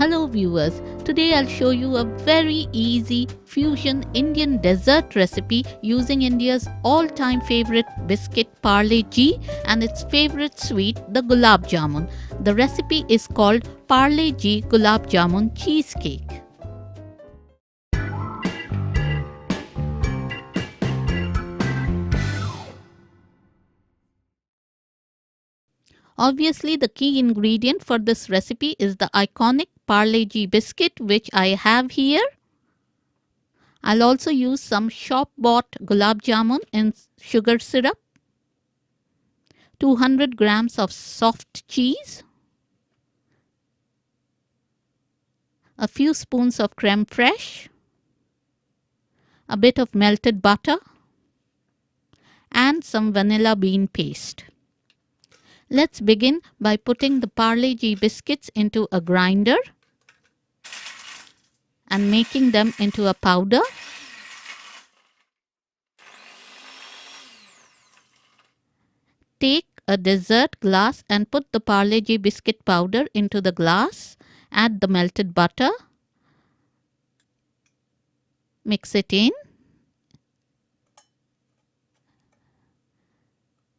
Hello viewers, today I'll show you a very easy fusion Indian dessert recipe using India's all-time favorite biscuit Parle-G and its favorite sweet, the Gulab Jamun. The recipe is called Parle-G Gulab Jamun Cheesecake. Obviously, the key ingredient for this recipe is the iconic Parle-G biscuit, which I have here. I'll also use some shop-bought gulab jamun in sugar syrup, 200 grams of soft cheese, a few spoons of creme fraiche, a bit of melted butter, and some vanilla bean paste. Let's begin by putting the Parle-G biscuits into a grinder and making them into a powder. Take a dessert glass and put the Parle-G biscuit powder into the glass. Add the melted butter. Mix it in.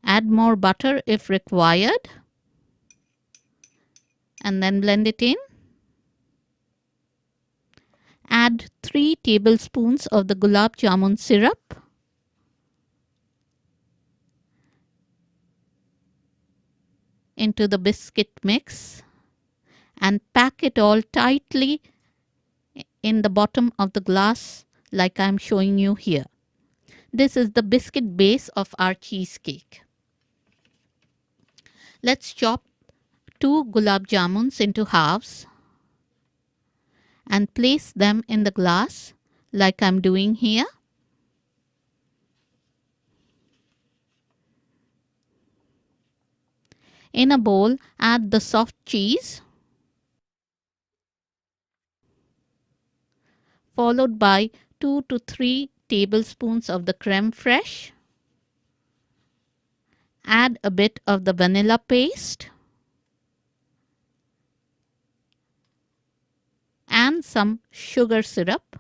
Add more butter if required. And then blend it in. Add 3 tablespoons of the gulab jamun syrup. Into the biscuit mix and pack it all tightly in the bottom of the glass like I am showing you here. This is the biscuit base of our cheesecake. Let's chop 2 gulab jamuns into halves and place them in the glass like I'm doing here. In a bowl, add the soft cheese, followed by 2 to 3 tablespoons of the creme fraiche. Add a bit of the vanilla paste and some sugar syrup.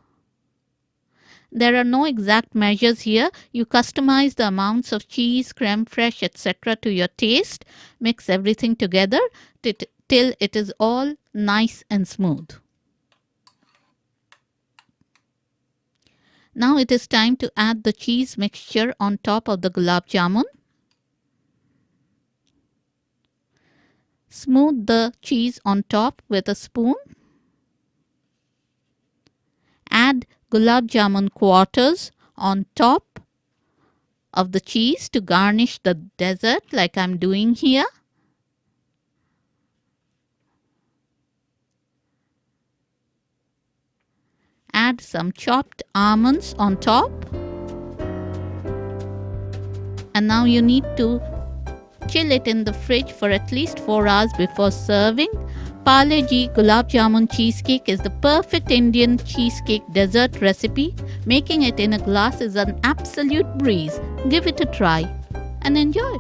There are no exact measures here. You customize the amounts of cheese, creme fraiche, etc. to your taste. Mix everything together till it is all nice and smooth. Now it is time to add the cheese mixture on top of the gulab jamun. Smooth the cheese on top with a spoon. Add gulab jamun quarters on top of the cheese to garnish the dessert like I'm doing here. Add some chopped almonds on top. And now you need to chill it in the fridge for at least 4 hours before serving. Parle-G Gulab Jamun Cheesecake is the perfect Indian cheesecake dessert recipe. Making it in a glass is an absolute breeze. Give it a try and enjoy.